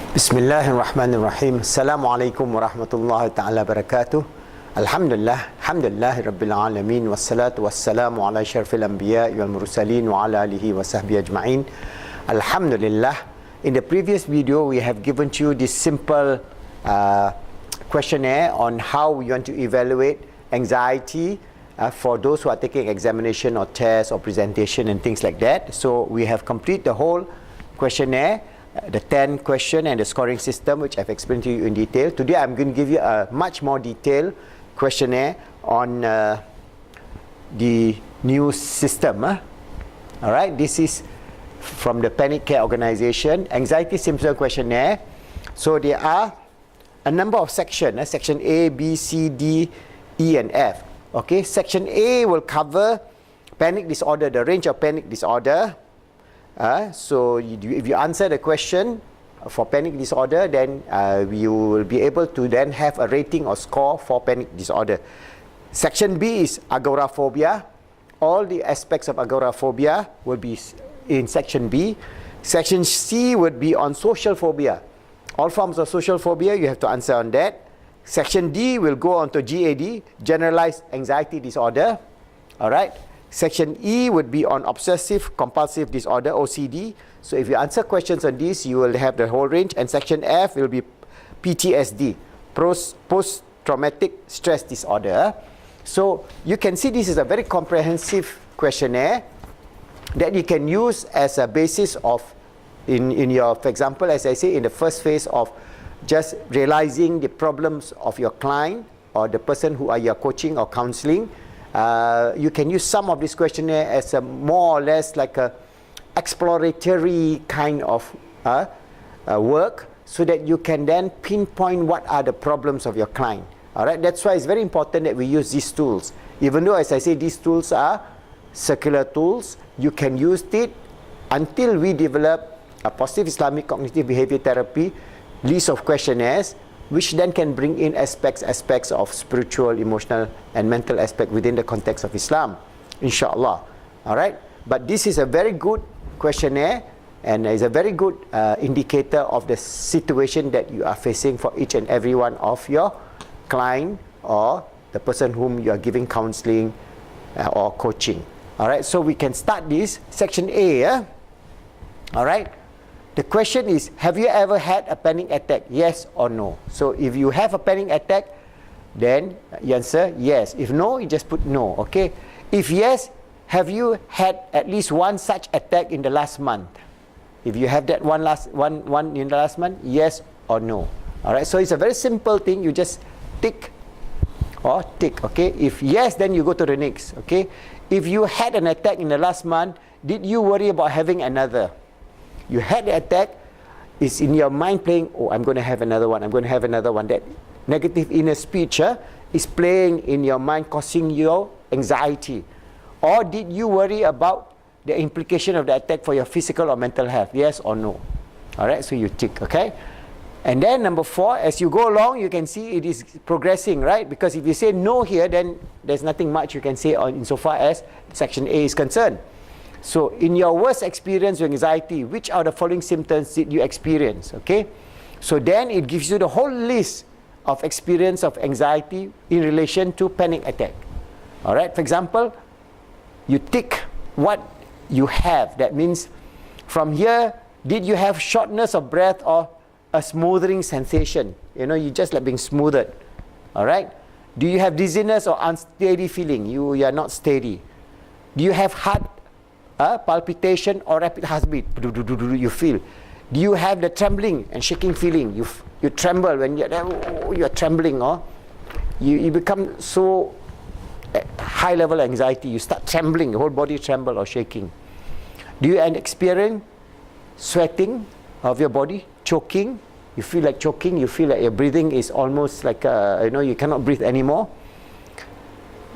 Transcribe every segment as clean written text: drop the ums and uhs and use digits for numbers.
Bismillahirrahmanirrahim. Assalamualaikum warahmatullahi ta'ala barakatuh. Alhamdulillah Rabbil Alamin. Wassalatu wassalamu ala syarfil anbiya wal mursalin wa ala alihi wa sahbihi ajma'in. Alhamdulillah. In the previous video, we have given to you this simple questionnaire on how we want to evaluate anxiety for those who are taking examination or test or presentation and things like that. So we have completed the whole questionnaire, the 10 question and the scoring system, which I've explained to you in detail. Today I'm going to give you a much more detailed questionnaire on the new system. Alright, this is from the Panic Care Organization, Anxiety Symptom Questionnaire. So there are a number of sections, section A, B, C, D, E and F. Okay, section A will cover panic disorder, the range of panic disorder. So if you answer the question for panic disorder, then you will be able to then have a rating or score for panic disorder. Section B is agoraphobia. All the aspects of agoraphobia will be in section B. Section C would be on social phobia. All forms of social phobia, you have to answer on that. Section D will go on to GAD, generalized anxiety disorder. Alright. Section E would be on obsessive compulsive disorder, OCD. So if you answer questions on this, you will have the whole range. And section F will be PTSD, post-traumatic stress disorder. So you can see this is a very comprehensive questionnaire that you can use as a basis of, in your, for example, as I say, in the first phase of just realizing the problems of your client or the person who are you coaching or counseling. You can use some of this questionnaire as a more or less like a exploratory kind of work, so that you can then pinpoint what are the problems of your client. Alright, that's why it's very important that we use these tools. Even though, as I say, these tools are circular tools, you can use it until we develop a positive Islamic cognitive behavior therapy list of questionnaires, which then can bring in aspects of spiritual, emotional and mental aspect within the context of Islam, inshallah. Alright, but this is a very good questionnaire and is a very good indicator of the situation that you are facing for each and every one of your client or the person whom you are giving counseling or coaching. Alright, so we can start this section A. Alright, the question is, have you ever had a panic attack? Yes or no? So if you have a panic attack, then you answer yes. If no, you just put no. Okay. If yes, have you had at least one such attack in the last month? If you have that one in the last month, yes or no. Alright, so it's a very simple thing. You just tick or tick. Okay. If yes, then you go to the next. Okay. If you had an attack in the last month, did you worry about having another? You had the attack, is in your mind playing, oh, I'm going to have another one, I'm going to have another one. That negative inner speech is playing in your mind, causing your anxiety. Or did you worry about the implication of the attack for your physical or mental health? Yes or no? Alright, so you tick, okay? And then number 4, as you go along, you can see it is progressing, right? Because if you say no here, then there's nothing much you can say on insofar as section A is concerned. So in your worst experience with anxiety, which are the following symptoms did you experience? Okay, so then it gives you the whole list of experience of anxiety in relation to panic attack. Alright, for example, you tick what you have. That means from here, did you have shortness of breath or a smothering sensation? You know, you just like being smoothed. Alright, do you have dizziness or unsteady feeling? You are not steady. Do you have heart palpitation or rapid heartbeat? You feel. Do you have the trembling and shaking feeling? You tremble when you're trembling, or you become so high level anxiety, you start trembling, your whole body tremble or shaking. Do you experience sweating of your body, choking? You feel like choking, you feel like your breathing is almost like you cannot breathe anymore.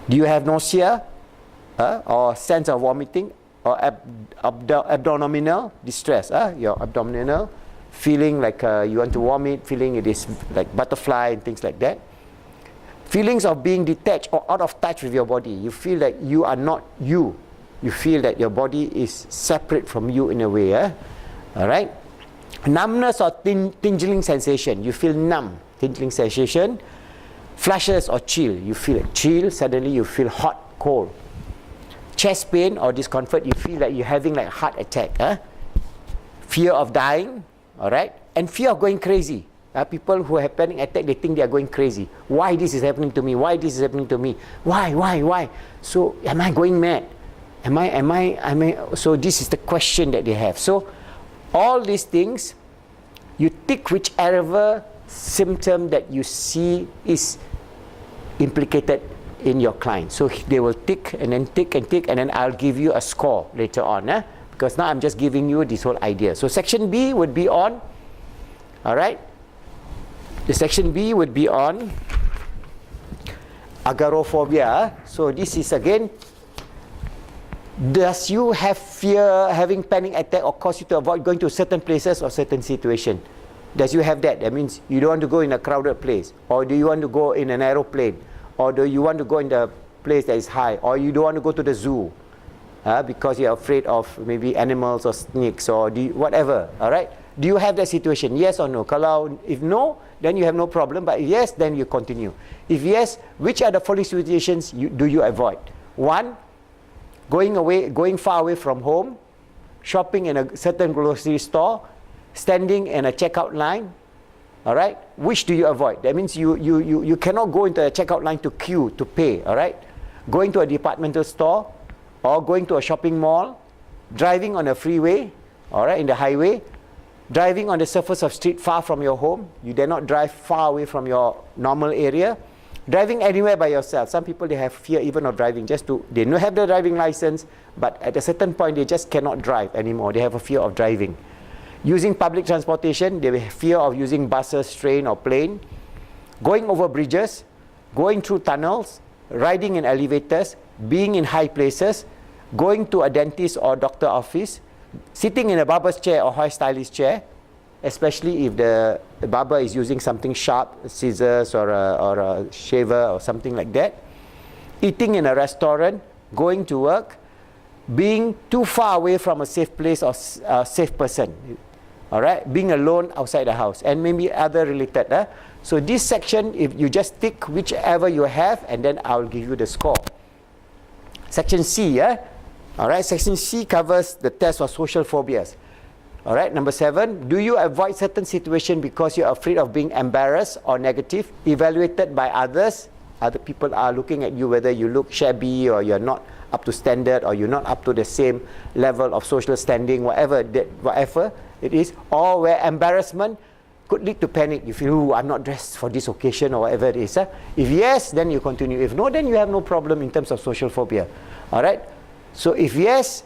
Do you have nausea or sense of vomiting? Or abdominal distress, your abdominal feeling like you want to vomit, feeling it is like butterfly and things like that. Feelings of being detached or out of touch with your body. You feel like you are not you. You feel that your body is separate from you in a way. Alright. Numbness or tingling sensation. You feel numb, tingling sensation. Flushes or chill. You feel a chill, suddenly you feel hot, cold. Chest pain or discomfort, you feel like you're having like heart attack. Fear of dying, all right? And fear of going crazy. People who have panic attack, they think they are going crazy. Why this is happening to me? Why this is happening to me? Why? So am I going mad? Am I? So this is the question that they have. So all these things, you tick whichever symptom that you see is implicated in your client. So they will tick and then tick and tick, and then I'll give you a score later on. Because now I'm just giving you this whole idea. So section B would be on, all right? The section B would be on agoraphobia. So this is again, does you have fear having panic attack or cause you to avoid going to certain places or certain situation? Does you have that? That means you don't want to go in a crowded place, or do you want to go in an aeroplane, or do you want to go in the place that is high, or you don't want to go to the zoo because you're afraid of maybe animals or snakes or whatever, all right? Do you have that situation? Yes or no? Kalau, if no, then you have no problem, but if yes, then you continue. If yes, which are the following situations do you avoid? 1, going far away from home, shopping in a certain grocery store, standing in a checkout line, all right? Which do you avoid? That means you cannot go into a checkout line to queue to pay, all right? Going to a departmental store, or going to a shopping mall, driving on a freeway, all right, in the highway, driving on the surface of street far from your home. You dare not drive far away from your normal area. Driving anywhere by yourself. Some people, they have fear even of driving. They don't have the driving license, but at a certain point they just cannot drive anymore. They have a fear of driving. Using public transportation, they have fear of using buses, train or plane. Going over bridges, going through tunnels, riding in elevators, being in high places, going to a dentist or doctor office, sitting in a barber's chair or hairstylist chair, especially if the barber is using something sharp, scissors or a shaver or something like that. Eating in a restaurant, going to work, being too far away from a safe place or a safe person, all right? Being alone outside the house, and maybe other related. So this section, if you just tick whichever you have, and then I'll give you the score. Section C, all right, section C covers the test for social phobias. All right, number 7, do you avoid certain situation because you're afraid of being embarrassed or negative, evaluated by others? Other people are looking at you whether you look shabby or you're not up to standard or you're not up to the same level of social standing, whatever it is, or where embarrassment could lead to panic. You feel, oh, I'm not dressed for this occasion or whatever it is. If yes, then you continue. If no, then you have no problem in terms of social phobia. All right. So if yes,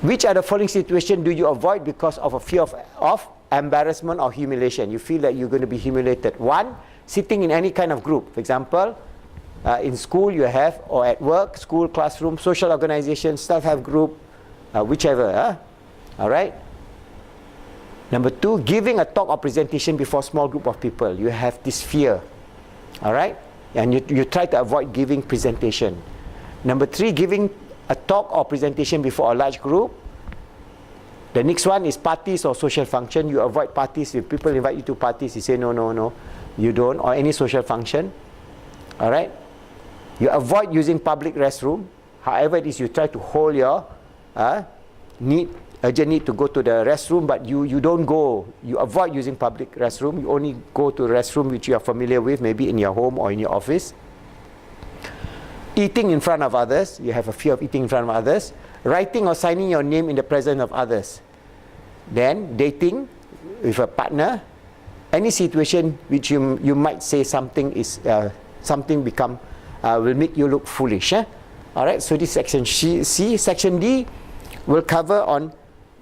which are the following situations do you avoid because of a fear of embarrassment or humiliation? You feel that you're going to be humiliated. 1, sitting in any kind of group. For example, in school you have, or at work, school, classroom, social organization, self-help group, whichever. All right. Number 2, giving a talk or presentation before a small group of people. You have this fear. All right. And you try to avoid giving presentation. Number 3, giving a talk or presentation before a large group. The next one is parties or social function. You avoid parties. If people invite you to parties, you say no, you don't, or any social function. All right. You avoid using public restroom. However it is, you try to hold your urgent need to go to the restroom, but you don't go. You avoid using public restroom. You only go to the restroom which you are familiar with, maybe in your home or in your office. Eating in front of others. You have a fear of eating in front of others. Writing or signing your name in the presence of others. Then dating with a partner. Any situation which you might say something is something will make you look foolish. All right. So this section C. Section D will cover on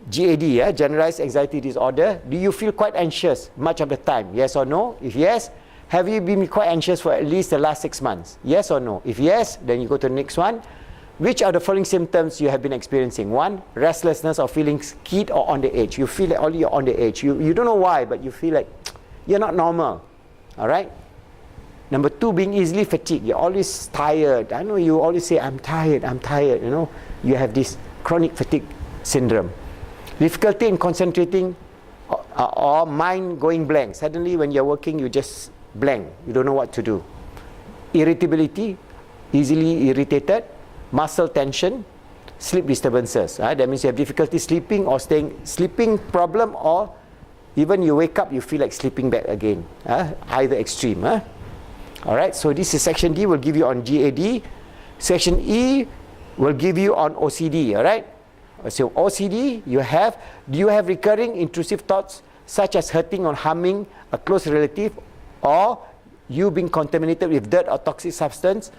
GAD, generalized anxiety disorder. Do you feel quite anxious much of the time? Yes or no? If yes, have you been quite anxious for at least the last 6 months? Yes or no? If yes, then you go to the next one. Which are the following symptoms you have been experiencing? 1, restlessness or feeling scared or on the edge. You feel like only you're on the edge. You don't know why, but you feel like you're not normal. All right? Number 2, being easily fatigued. You're always tired. I know you always say, I'm tired. You know, you have this chronic fatigue syndrome. Difficulty in concentrating or mind going blank. Suddenly when you're working, you just blank. You don't know what to do. Irritability, easily irritated, muscle tension, sleep disturbances. That means you have difficulty sleeping or sleeping problem, or even you wake up, you feel like sleeping back again. Either extreme. Alright, so this is section D, will give you on GAD. Section E will give you on OCD. Alright, so OCD, do you have recurring intrusive thoughts such as hurting or harming a close relative, or you being contaminated with dirt or toxic substance,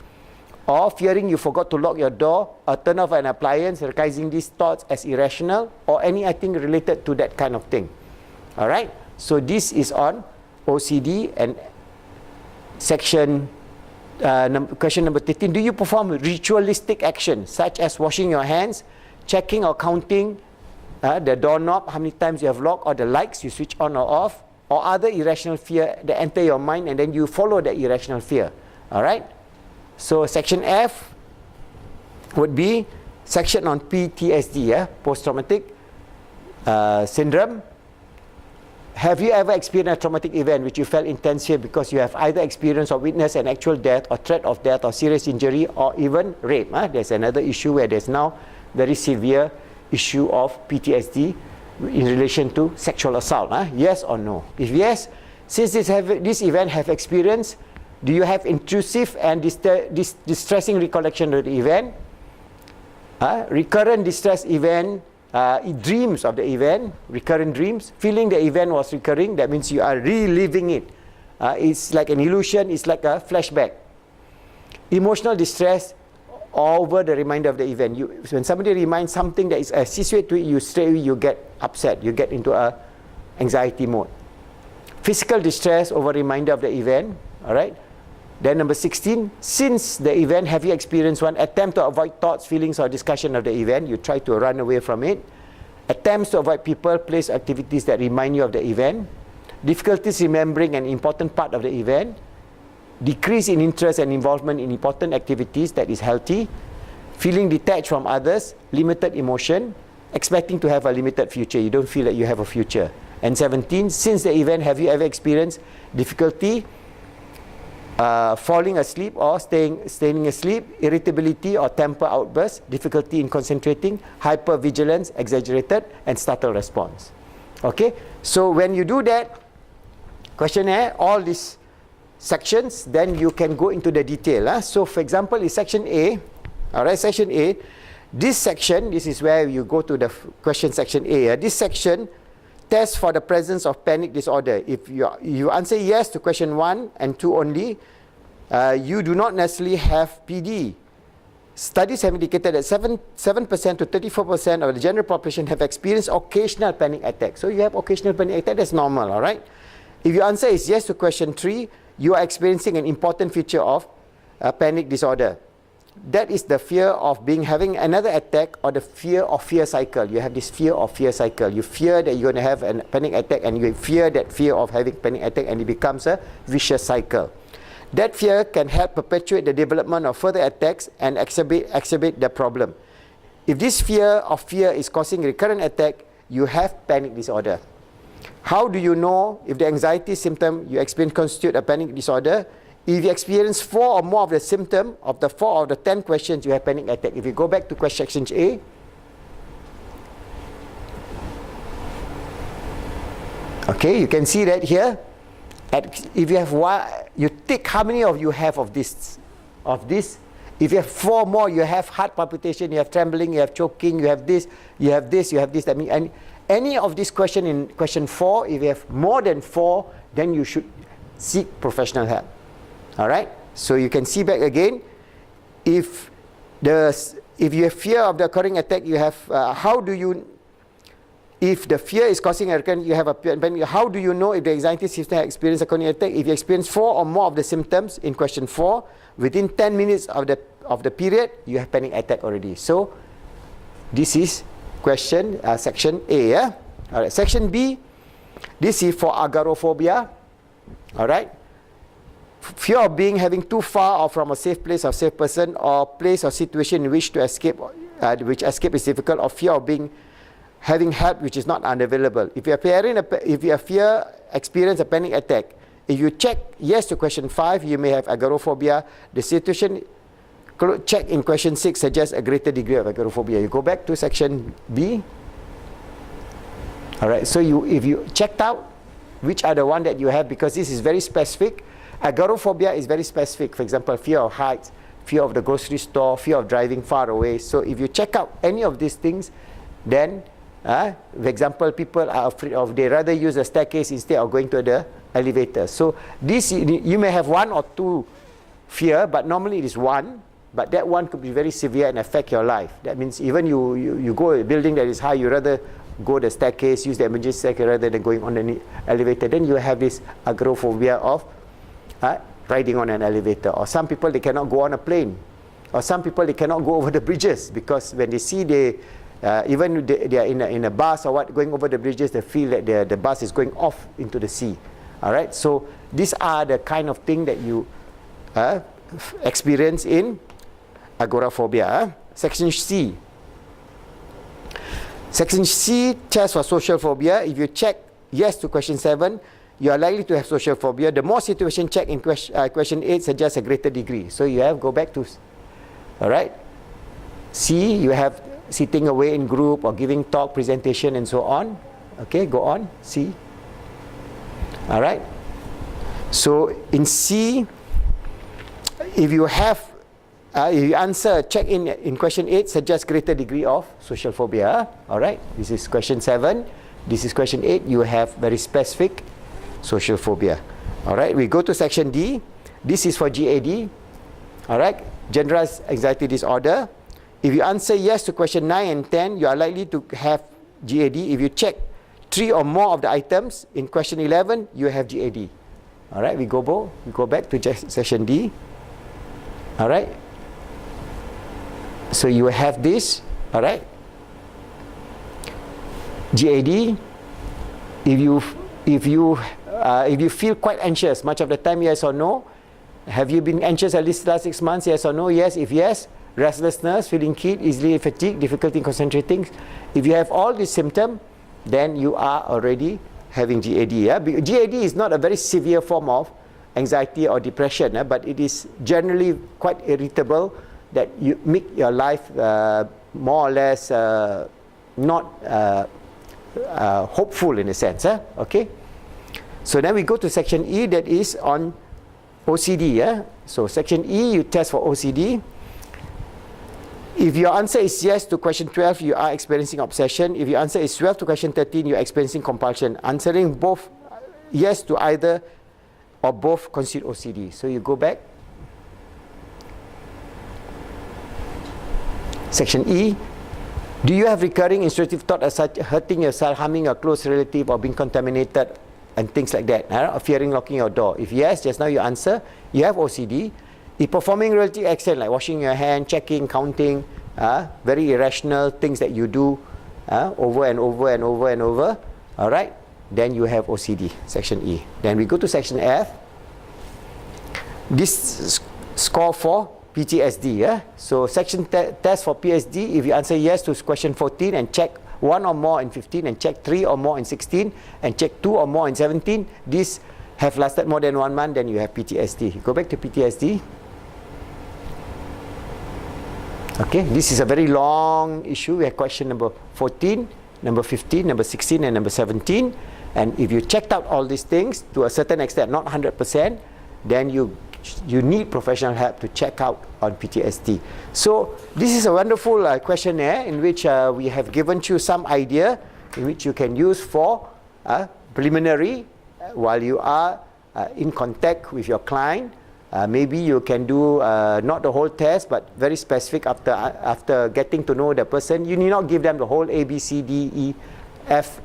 or fearing you forgot to lock your door, or turn off an appliance, recognizing these thoughts as irrational, or anything related to that kind of thing. Alright, so this is on OCD. And section question number 13, do you perform ritualistic action such as washing your hands, checking or counting the doorknob, how many times you have locked, or the lights you switch on or off, or other irrational fear that enter your mind and then you follow that irrational fear? Alright, so section F would be section on PTSD, post-traumatic syndrome. Have you ever experienced a traumatic event which you felt intense here because you have either experienced or witnessed an actual death or threat of death or serious injury or even rape? There's another issue where there's now very severe issue of PTSD in relation to sexual assault. Yes or no? If yes, since this event have experienced, do you have intrusive and distressing recollection of the event? Recurrent distress event, dreams of the event, recurrent dreams, feeling the event was recurring, that means you are reliving it. It's like an illusion, it's like a flashback. Emotional distress over the reminder of the event. When somebody reminds something that is associated to it, you straight away you get upset, you get into a anxiety mode. Physical distress over reminder of the event. Alright. Then number 16, since the event, have you experienced one attempt to avoid thoughts, feelings, or discussion of the event? You try to run away from it. Attempts to avoid people, place, activities that remind you of the event. Difficulties remembering an important part of the event. Decrease in interest and involvement in important activities that is healthy. Feeling detached from others. Limited emotion. Expecting to have a limited future. You don't feel that you have a future. And 17, since the event, have you ever experienced difficulty falling asleep or staying asleep, irritability or temper outbursts, difficulty in concentrating, hypervigilance, exaggerated, and startle response? Okay, so when you do that questionnaire, all these sections, then you can go into the detail. So for example, in section A, alright, section A, this section, this is where you go to the question section A. This section test for the presence of panic disorder. If you answer yes to question 1 and 2 only, you do not necessarily have PD. Studies have indicated that 7% to 34% of the general population have experienced occasional panic attacks. So you have occasional panic attack, that's normal, all right? If your answer is yes to question 3, you are experiencing an important feature of panic disorder. That is the fear of having another attack, or the fear of fear cycle. You have this fear of fear cycle. You fear that you're going to have a panic attack, and you fear that fear of having panic attack, and it becomes a vicious cycle. That fear can help perpetuate the development of further attacks and exacerbate the problem. If this fear is causing recurrent attack, you have panic disorder. How do you know if the anxiety symptom you experience constitute a panic disorder? If you experience 4 or more of the symptom of the 4 of the 10 questions, you have panic attack. If you go back to question section A, okay, you can see that here. If you have one, you tick how many of you have of this. If you have 4 more, you have heart palpitation, you have trembling, you have choking, you have this, you have this, you have this. That means any of this question in question 4, if you have more than 4, then you should seek professional help. Alright, so you can see back again. If you have fear of the occurring attack, you have if the fear is causing a recurrent, you have a panic. How do you know if the anxiety system has experienced a occurring attack? If you experience 4 or more of the symptoms in question 4 within 10 minutes of the period, you have panic attack already. So this is question section A. Alright, section B, this is for agoraphobia. Alright, fear of having too far or from a safe place or safe person, or place or situation in which to escape, which escape is difficult, or fear of having help which is not unavailable. If you experience a panic attack, if you check yes to question 5, you may have agoraphobia. The situation check in question 6 suggests a greater degree of agoraphobia. You go back to section B. All right, so if you checked out which are the one that you have, because this is very specific. Agoraphobia is very specific. For example, fear of heights, fear of the grocery store, fear of driving far away. So if you check out any of these things, then for example, people are afraid of, they rather use a staircase instead of going to the elevator. So this, you may have 1 or 2 fear, but normally it is 1, but that one could be very severe and affect your life. That means even you go a building that is high, you rather go the staircase, use the emergency staircase rather than going on the elevator. Then you have this agoraphobia of riding on an elevator. Or some people, they cannot go on a plane. Or some people, they cannot go over the bridges, because when they see even they are in a bus or what, going over the bridges, they feel that the bus is going off into the sea. All right, so these are the kind of thing that you experience in agoraphobia. Section C. Section C tests for social phobia. If you check yes to question 7, you are likely to have social phobia. The more situation check in question 8 suggests a greater degree. So you have go back to, all right. C, you have sitting away in group or giving talk, presentation, and so on. Okay, go on. C. All right. So in C, if you have, if you answer check in question 8 suggests greater degree of social phobia. All right. This is question 7. This is question 8. You have very specific social phobia. All right. We go to section D. This is for GAD. All right. Generalized anxiety disorder. If you answer yes to question 9 and 10, you are likely to have GAD. If you check 3 or more of the items in question 11, you have GAD. All right, we go back to section D. All right. So you have this. All right. GAD. If you feel quite anxious, much of the time, yes or no. Have you been anxious at least last 6 months? Yes or no? Yes. If yes, restlessness, feeling keen, easily fatigued, difficulty in concentrating. If you have all these symptoms, then you are already having GAD. Yeah? GAD is not a very severe form of anxiety or depression, but it is generally quite irritable, that you make your life more or less not hopeful in a sense. Okay. So then we go to section E, that is on OCD. Yeah? So section E, you test for OCD. If your answer is yes to question 12, you are experiencing obsession. If your answer is 12 to question 13, you are experiencing compulsion. Answering both yes to either or both constitute OCD. So you go back. Section E. Do you have recurring intrusive thoughts such as hurting yourself, harming a close relative, or being contaminated, and things like that? Or fearing locking your door? If yes, just now you answer, you have OCD. If performing relative action like washing your hand, checking, counting, very irrational things that you do over and over and over and over, all right, then you have OCD, section E. Then we go to section F. This score for PTSD. Yeah? So section test for PTSD, if you answer yes to question 14 and check 1 or more in 15 and check 3 or more in 16 and check 2 or more in 17, these have lasted more than 1 month, then you have PTSD. Go back to PTSD. Okay, this is a very long issue. We have question number 14, number 15, number 16, and number 17. And if you checked out all these things to a certain extent, not 100%, then you need professional help to check out on PTSD. So this is a wonderful questionnaire in which we have given you some idea in which you can use for preliminary while you are in contact with your client. Maybe you can do not the whole test, but very specific after getting to know the person. You need not give them the whole A, B, C, D, E, F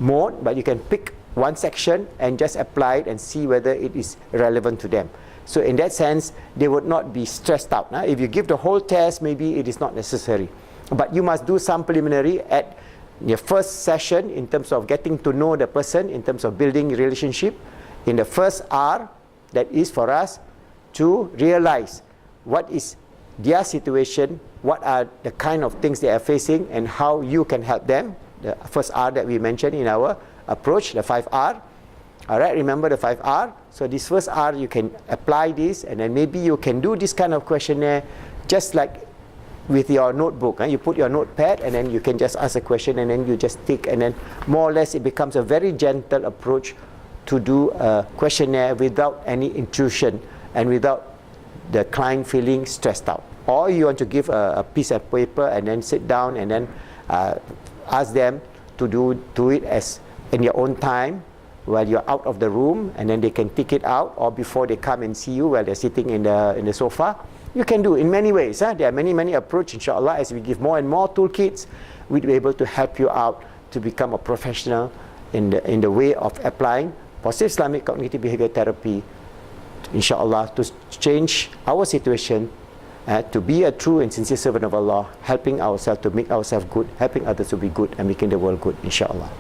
mode, but you can pick one section and just apply it and see whether it is relevant to them. So in that sense, they would not be stressed out. If you give the whole test, maybe it is not necessary. But you must do some preliminary at your first session in terms of getting to know the person, in terms of building relationship. In the first R, that is for us to realize what is their situation, what are the kind of things they are facing, and how you can help them. the first R that we mentioned in our approach, the 5R. All right, remember the 5R. So this first R, you can apply this, and then maybe you can do this kind of questionnaire just like with your notebook. You put your notepad, and then you can just ask a question, and then you just tick, and then more or less it becomes a very gentle approach to do a questionnaire without any intrusion and without the client feeling stressed out. Or you want to give a piece of paper and then sit down and then ask them to do it as in your own time while you're out of the room, and then they can tick it out, or before they come and see you while they're sitting in the sofa. You can do in many ways. There are many approaches, inshallah. As we give more and more toolkits, we'll be able to help you out to become a professional in the way of applying positive Islamic cognitive behavior therapy, inshallah, to change our situation, to be a true and sincere servant of Allah, helping ourselves to make ourselves good, helping others to be good, and making the world good, inshallah.